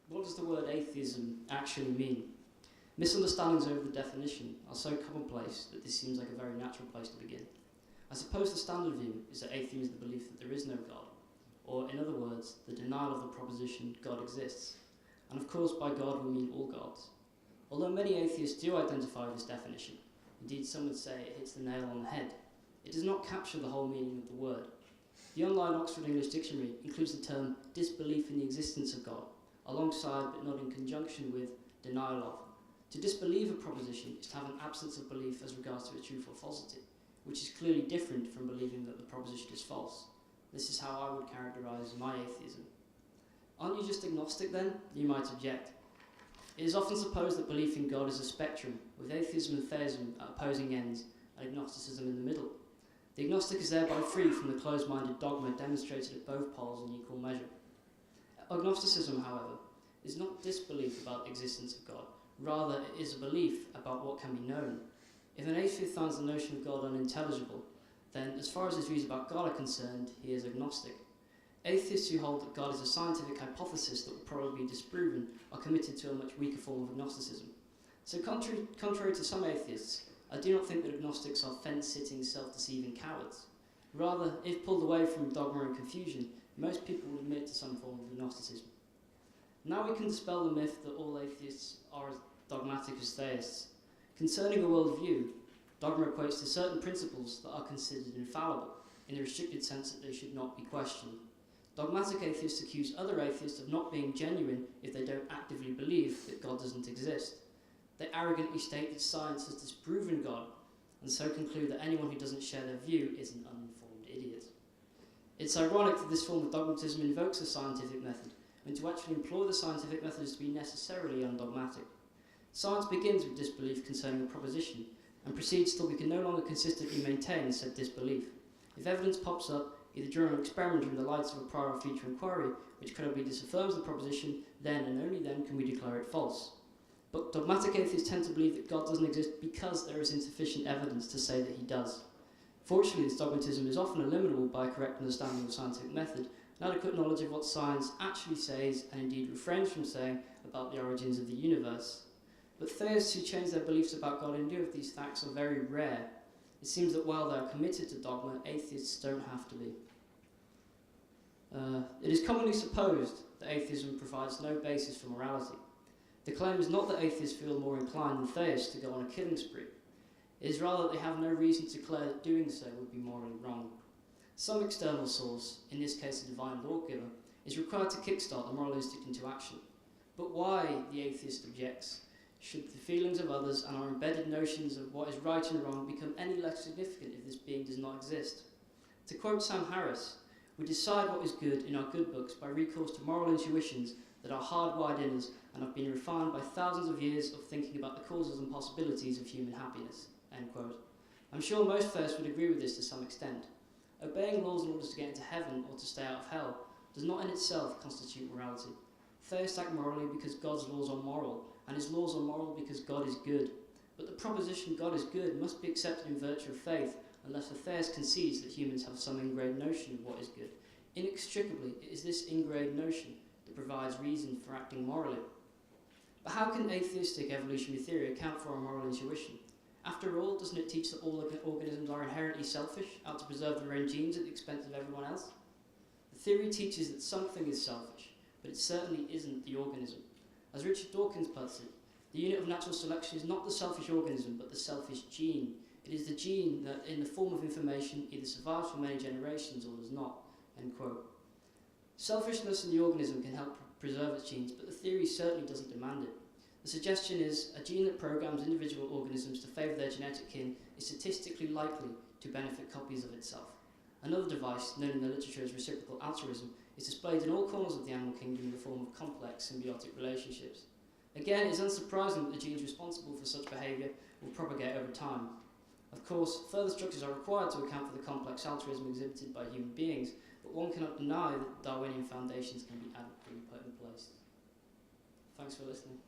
What does the word atheism actually mean? Misunderstandings over the definition are so commonplace that this seems like a very natural place to begin. I suppose the standard view is that atheism is the belief that there is no God, or in other words, the denial of the proposition God exists. And of course, by God we mean all gods. Although many atheists do identify this definition, indeed some would say it hits the nail on the head, it does not capture the whole meaning of the word. The online Oxford English Dictionary includes the term disbelief in the existence of God, alongside but not in conjunction with denial of. To disbelieve a proposition is to have an absence of belief as regards to its truth or falsity, which is clearly different from believing that the proposition is false. This is how I would characterise my atheism. Aren't you just agnostic then? You might object. It is often supposed that belief in God is a spectrum, with atheism and theism at opposing ends, and agnosticism in the middle. The agnostic is thereby free from the closed-minded dogma demonstrated at both poles in equal measure. Agnosticism, however, is not disbelief about the existence of God, rather it is a belief about what can be known. If an atheist finds the notion of God unintelligible, then as far as his views about God are concerned, he is agnostic. Atheists who hold that God is a scientific hypothesis that will probably be disproven are committed to a much weaker form of agnosticism. So contrary to some atheists, I do not think that agnostics are fence-sitting, self-deceiving cowards. Rather, if pulled away from dogma and confusion, most people will admit to some form of agnosticism. Now we can dispel the myth that all atheists are as dogmatic as theists. Concerning a worldview, dogma equates to certain principles that are considered infallible, in the restricted sense that they should not be questioned. Dogmatic atheists accuse other atheists of not being genuine if they don't actively believe that God doesn't exist. They arrogantly state that science has disproven God, and so conclude that anyone who doesn't share their view is an uninformed idiot. It's ironic that this form of dogmatism invokes the scientific method, and to actually employ the scientific method is to be necessarily undogmatic. Science begins with disbelief concerning a proposition, and proceeds till we can no longer consistently maintain said disbelief. If evidence pops up, either during an experiment or in the light of a prior or future inquiry, which credibly disaffirms the proposition, then and only then can we declare it false. But dogmatic atheists tend to believe that God doesn't exist because there is insufficient evidence to say that he does. Fortunately, this dogmatism is often eliminable by a correct understanding of scientific method, and adequate knowledge of what science actually says, and indeed refrains from saying, about the origins of the universe. But theists who change their beliefs about God in lieu of these facts are very rare. It seems that while they are committed to dogma, atheists don't have to be. It is commonly supposed that atheism provides no basis for morality. The claim is not that atheists feel more inclined than theists to go on a killing spree. It is rather that they have no reason to declare that doing so would be morally wrong. Some external source, in this case a divine lawgiver, is required to kickstart the moral instinct into action. But why, the atheist objects, should the feelings of others and our embedded notions of what is right and wrong become any less significant if this being does not exist? To quote Sam Harris, we decide what is good in our good books by recourse to moral intuitions that are hardwired in us and have been refined by thousands of years of thinking about the causes and possibilities of human happiness. End quote. I'm sure most theists would agree with this to some extent. Obeying laws in order to get into heaven or to stay out of hell does not in itself constitute morality. Theists act morally because God's laws are moral, and his laws are moral because God is good. But the proposition God is good must be accepted in virtue of faith, unless the theist concedes that humans have some ingrained notion of what is good. Inextricably, it is this ingrained notion that provides reason for acting morally. But how can atheistic evolutionary theory account for our moral intuition? After all, doesn't it teach that all organisms are inherently selfish, out to preserve their own genes at the expense of everyone else? The theory teaches that something is selfish, but it certainly isn't the organism. As Richard Dawkins puts it, the unit of natural selection is not the selfish organism, but the selfish gene. It is the gene that, in the form of information, either survives for many generations or does not. End quote. Selfishness in the organism can help preserve its genes, but the theory certainly doesn't demand it. The suggestion is a gene that programs individual organisms to favour their genetic kin is statistically likely to benefit copies of itself. Another device, known in the literature as reciprocal altruism, is displayed in all corners of the animal kingdom in the form of complex symbiotic relationships. Again, it is unsurprising that the genes responsible for such behaviour will propagate over time. Of course, further structures are required to account for the complex altruism exhibited by human beings, but one cannot deny that Darwinian foundations can be adequately put in place. Thanks for listening.